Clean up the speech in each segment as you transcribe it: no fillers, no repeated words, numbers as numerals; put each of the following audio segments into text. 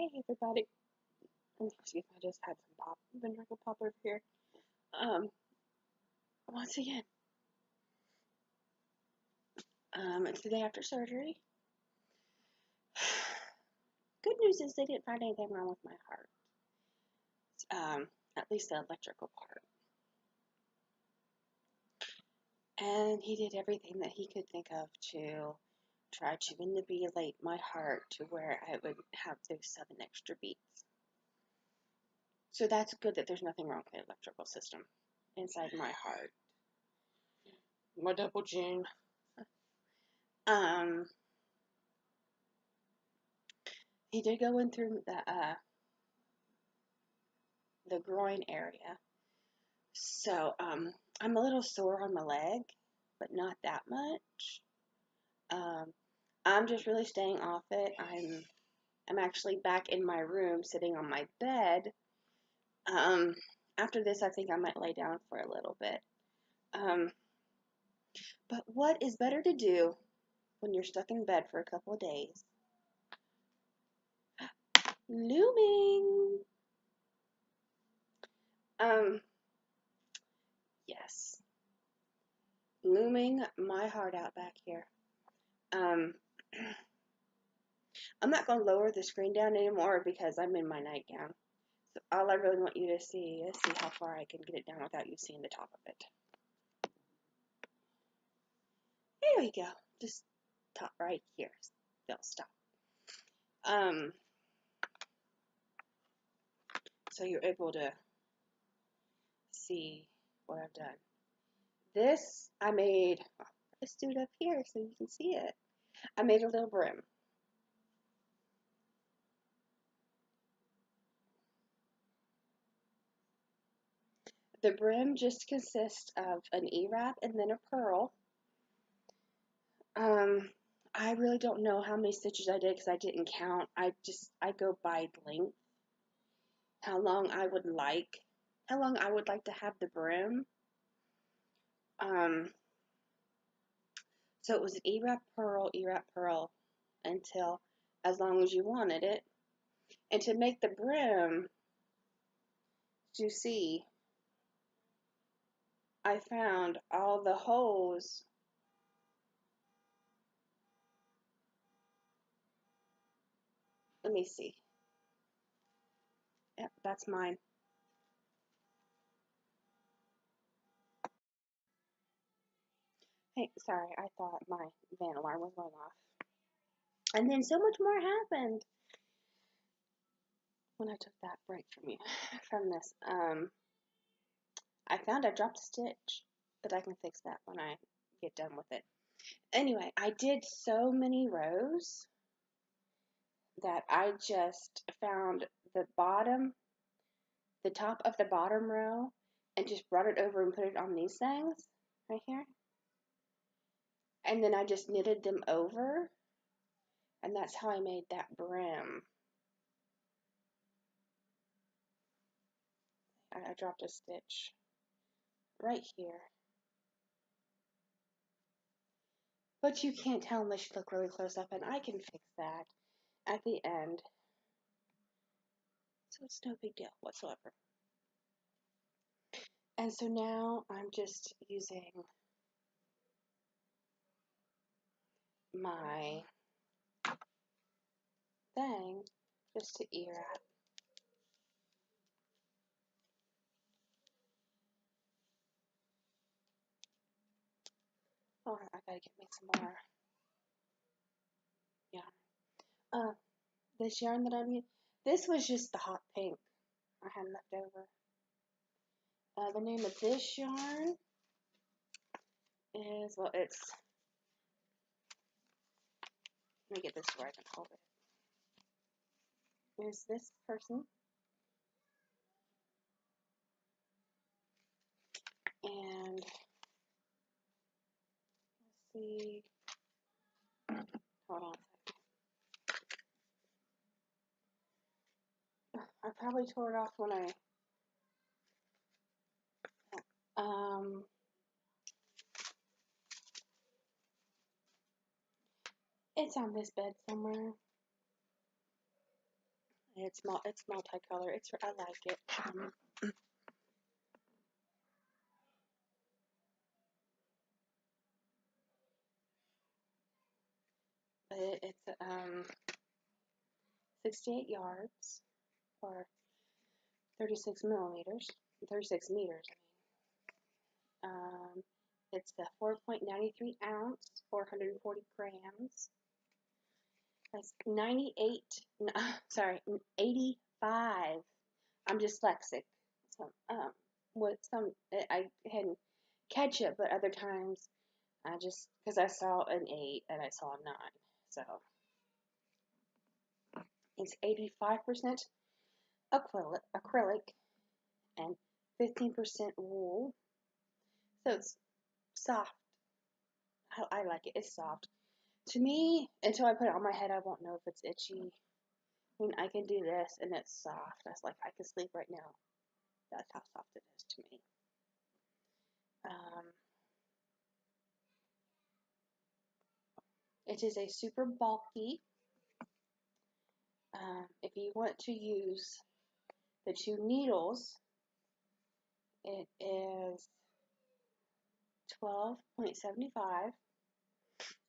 Hey everybody. Excuse me, I just had some pop. I've been drinking pop over here. Um, Once again, it's the day after surgery. Good news is they didn't find anything wrong with my heart. At least the electrical part. And he did everything that he could think of to try to manipulate my heart to where I would have those 7 extra beats. So that's good that there's nothing wrong with the electrical system inside my heart. My double gene. Um, he did go in through the groin area. So I'm a little sore on my leg, but not that much. I'm just really staying off it. I'm actually back in my room sitting on my bed. After this, I think I might lay down for a little bit. But what is better to do when you're stuck in bed for a couple of days? Looming. Yes. Looming my heart out back here. I'm not going to lower the screen down anymore because I'm in my nightgown. So all I really want you to see is see how far I can get it down without you seeing the top of it. There we go. Just top right here. They'll stop. So you're able to see what I've done. This I made. Let's do it up here so you can see it. I made a little brim. The brim just consists of an E-wrap and then a pearl. I really don't know how many stitches I did because I didn't count. I go by length. How long I would like to have the brim. So it was an E-wrap pearl until as long as you wanted it. And to make the brim, you see, I found all the holes. Let me see. Yep, that's mine. Hey, sorry, I thought my van alarm was going off. And then so much more happened when I took that break from this. I found I dropped a stitch, but I can fix that when I get done with it. Anyway, I did so many rows that I just found the top of the bottom row, and just brought it over and put it on these things right here. And then I just knitted them over, and that's how I made that brim. I dropped a stitch right here. But you can't tell unless you look really close up, and I can fix that at the end. So it's no big deal whatsoever. And so now I'm just using my thing just to E-wrap. Oh, I gotta get me some more yarn. This yarn that I'm using, this was just the hot pink I had left over. The name of this yarn is, well, it's, let me get this where I can hold it. Is this person. And let's see, hold on a second. I probably tore it off when it's on this bed somewhere. It's multicolor. I like it. But it's 68 yards or 36 millimeters, 36 meters. It's the 4.93 ounce, 440 grams. That's 98. No, sorry, 85. I'm dyslexic. So with some I hadn't catch it, but other times I just because I saw an 8 and I saw a 9, so it's 85% acrylic and 15% wool. So it's soft. I like it. It's soft. To me, until I put it on my head, I won't know if it's itchy. I mean, I can do this and it's soft. That's like I can sleep right now. That's how soft it is to me. It is a super bulky. If you want to use the 2 needles, it is 12.75.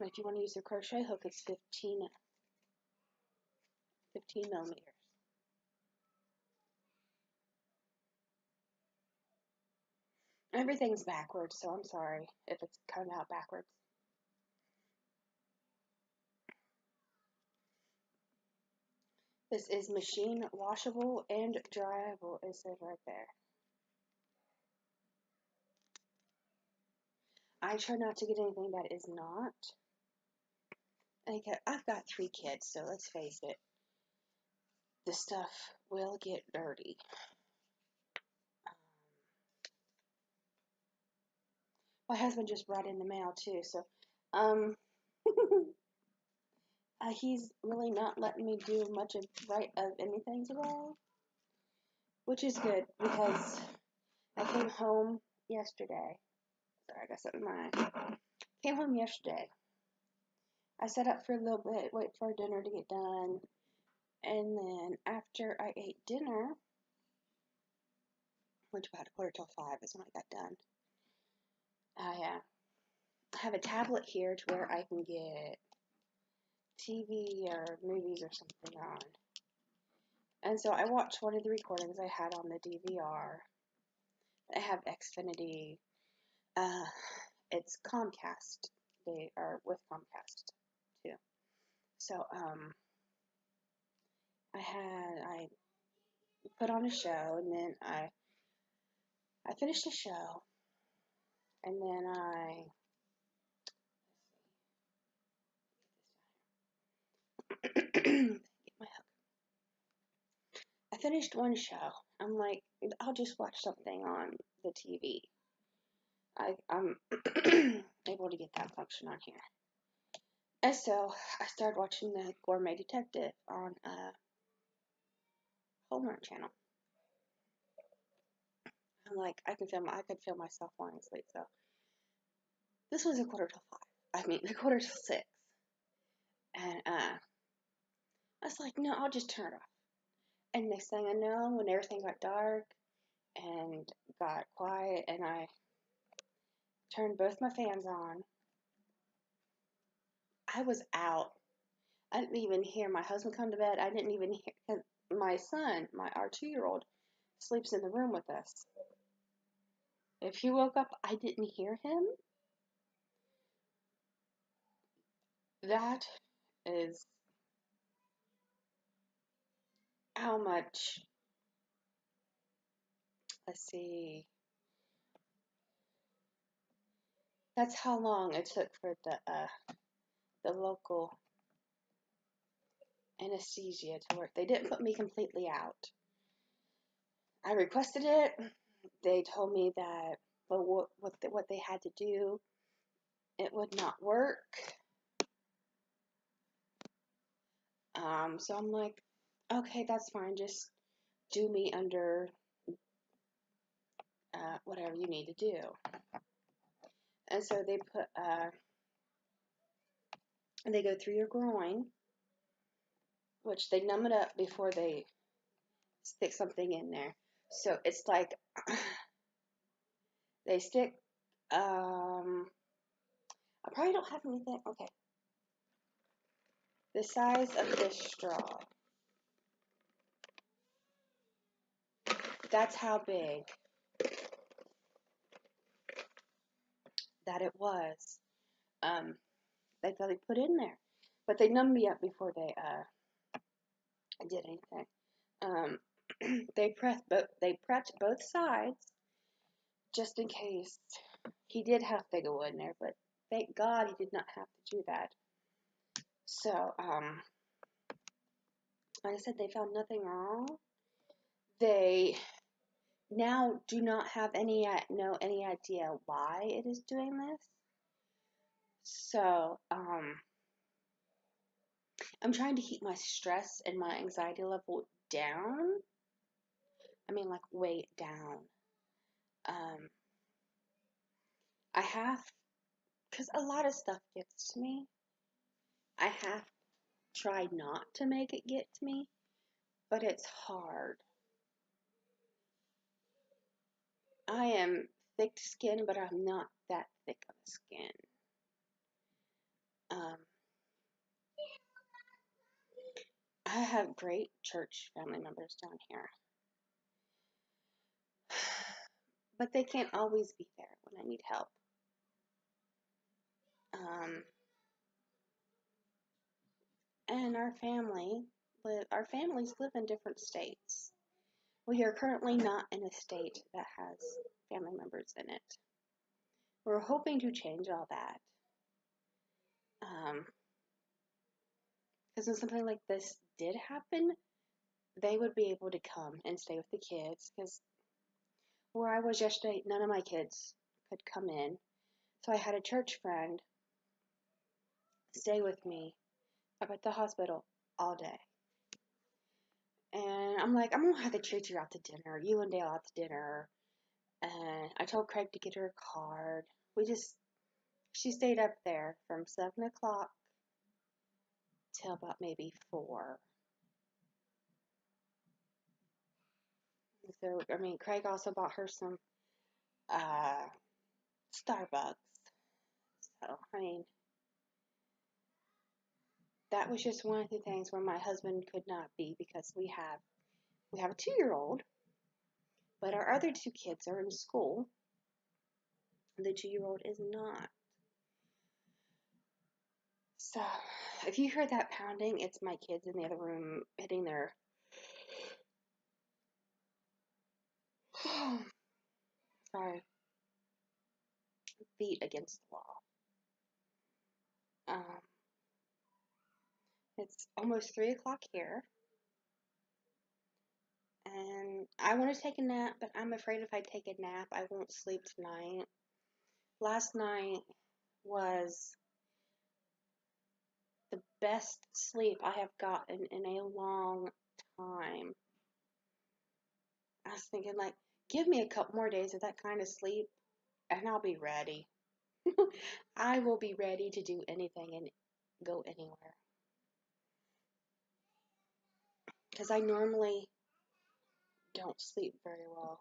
If you want to use the crochet hook, it's 15 millimeters. Everything's backwards, so I'm sorry if it's coming out backwards. This is machine washable and dryable, it says right there. I try not to get anything that is not. Okay, I've got 3 kids, so let's face it. The stuff will get dirty. My husband just brought in the mail too, so he's really not letting me do much of anything today, which is good because I came home yesterday. Sorry, I got something in my eye. Came home yesterday. I sat up for a little bit, wait for dinner to get done, and then after I ate dinner, which about 4:45 is when I got done, I have a tablet here to where I can get TV or movies or something on. And so I watched one of the recordings I had on the DVR. I have Xfinity. It's Comcast. They are with Comcast too. So I put on a show, and then I finished the show, and then get my hook. I finished one show. I'm like, I'll just watch something on the TV. I'm able to get that function on here. And so I started watching the Gourmet Detective on Hallmark Channel. I'm like, I could feel myself falling asleep. So this was a 4:45. I mean, a 4:45. And I was like, no, I'll just turn it off. And next thing I know, when everything got dark and got quiet, and I turned both my fans on, I was out. I didn't even hear my husband come to bed. I didn't even hear, cause my son, our 2-year-old, sleeps in the room with us. If he woke up, I didn't hear him. That is how much, let's see, that's how long it took for the local anesthesia to work. They didn't put me completely out. I requested it. They told me that what they had to do, it would not work. So I'm like, okay, that's fine. Just do me under whatever you need to do. And so they they go through your groin, which they numb it up before they stick something in there. So it's like they stick. I probably don't have anything. Okay, the size of this straw. That's how big that it was. They probably put in there, but they numbed me up before they did anything. Um, they prepped both sides just in case he did have to go in there, but thank God he did not have to do that. So, like I said, they found nothing wrong. They now do not have any idea why it is doing this. So, I'm trying to keep my stress and my anxiety level down. I mean, like, way down. I have, because a lot of stuff gets to me. I have tried not to make it get to me, but it's hard. I am thick skinned, but I'm not that thick of skin. I have great church family members down here, but they can't always be there when I need help. And our families live in different states. We are currently not in a state that has family members in it. We're hoping to change all that. Because when something like this did happen, they would be able to come and stay with the kids. Because where I was yesterday, none of my kids could come in. So I had a church friend stay with me up at the hospital all day. And I'm like, I'm going to have to treat you out to dinner. You and Dale out to dinner. And I told Craig to get her a card. She stayed up there from 7 o'clock till about maybe 4. So, I mean, Craig also bought her some Starbucks. So, I mean, that was just one of the things where my husband could not be because we have a 2-year-old, but our other 2 kids are in school. The 2-year-old is not. So, if you hear that pounding, it's my kids in the other room hitting their sorry, feet against the wall. It's almost 3 o'clock here. And I want to take a nap, but I'm afraid if I take a nap, I won't sleep tonight. Last night was the best sleep I have gotten in a long time. I was thinking, like, give me a couple more days of that kind of sleep, and I'll be ready. I will be ready to do anything and go anywhere. Because I normally don't sleep very well.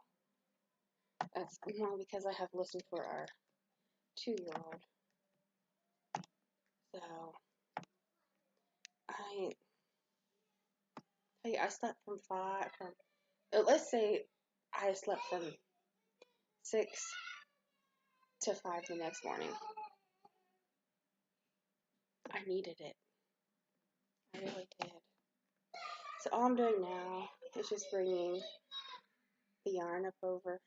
That's more because I have listened for our 2-year-old. So, I slept let's say I slept from 6 to 5 the next morning. I needed it. I really did. So all I'm doing now is just bringing the yarn up over.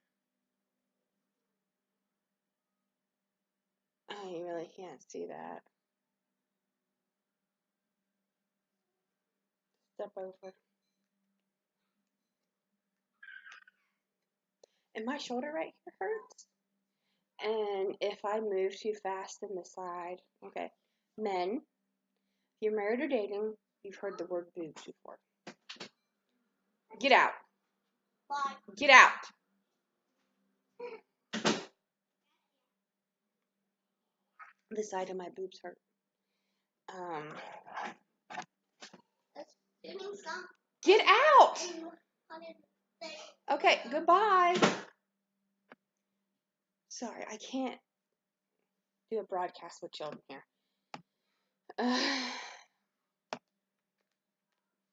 I really can't see that. Step over. And my shoulder right here hurts. And if I move too fast in the side, okay, men, if you're married or dating, you've heard the word boobs before. Get out. Why? Get out. The side of my boobs hurt. That's doing something. Get out. Okay, goodbye. Sorry, I can't do a broadcast with children here.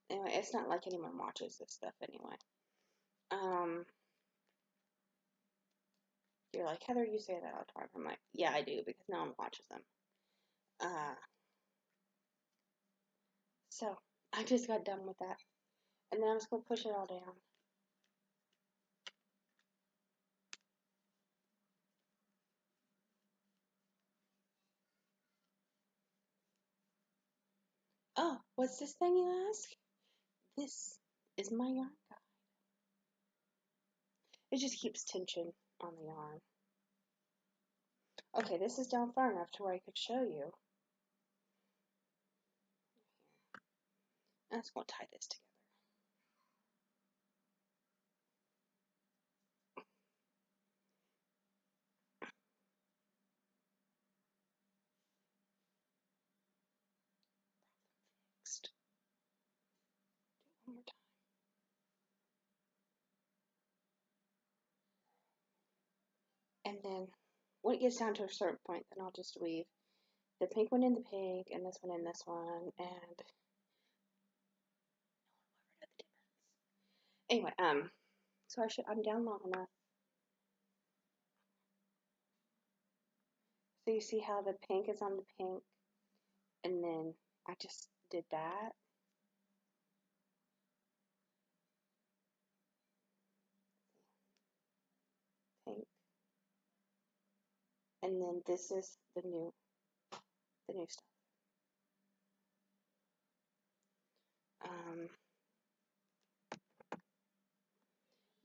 Anyway, it's not like anyone watches this stuff anyway. You're like, Heather, you say that all the time. I'm like, yeah, I do, because no one watches them. So, I just got done with that. And then I'm just going to push it all down. Oh, what's this thing, you ask? This is my yarn guide. It just keeps tension on the yarn. Okay, this is down far enough to where I could show you. I'm just going to tie this together. Next. Do it one more time. And then when it gets down to a certain point, then I'll just weave the pink one in the pink, and this one in this one, and anyway, so I'm down long enough. So you see how the pink is on the pink, and then I just did that. Pink. And then this is the new stuff.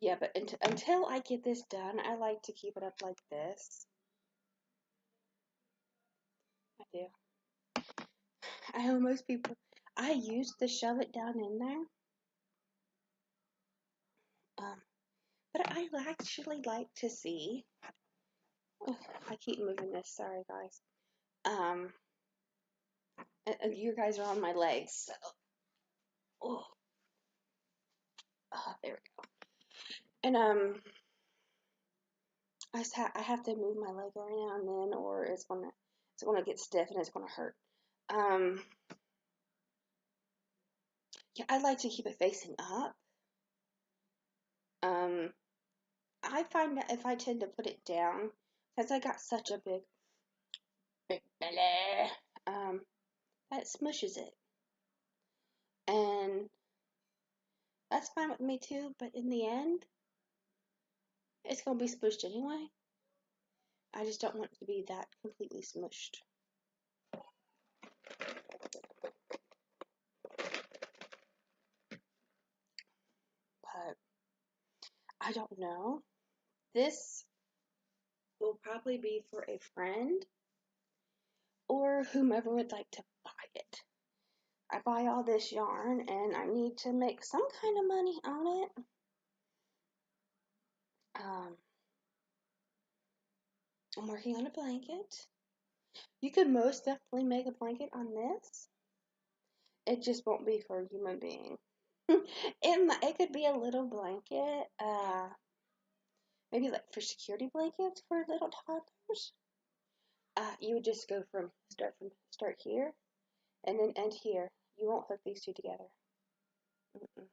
Yeah, but until I get this done, I like to keep it up like this. I do. I know most people, I used to shove it down in there. But I actually like to see, oh, I keep moving this, sorry guys. And you guys are on my legs, so, oh, there we go. And, I have to move my leg every now and then, or it's gonna get stiff and it's gonna hurt. Yeah, I like to keep it facing up. I find that if I tend to put it down, because I got such a big belly, that smushes it. And that's fine with me too, but in the end, it's going to be smushed anyway. I just don't want it to be that completely smushed. But I don't know. This will probably be for a friend or whomever would like to buy it. I buy all this yarn and I need to make some kind of money on it. I'm working on a blanket. You could most definitely make a blanket on this. It just won't be for a human being. It could be a little blanket, maybe like for security blankets for little toddlers. You would just go start here and then end here. You won't hook these two together. Mm-mm.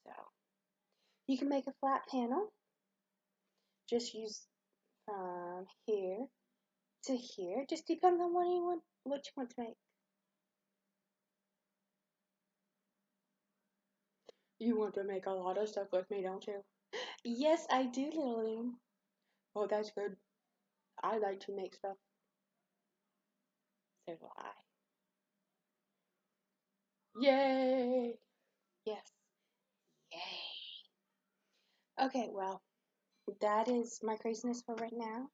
So you can make a flat panel. Just use from here to here. Just depends on what you want to make. You want to make a lot of stuff with me, don't you? Yes, I do, Lillian. Oh, that's good. I like to make stuff. So do I. Yay! Yes. Yay. Okay, well, that is my craziness for right now.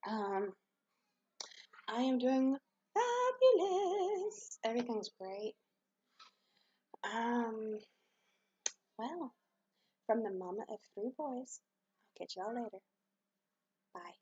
I am doing fabulous. Everything's great. Well, from the mama of 3 boys, I'll catch y'all later. Bye.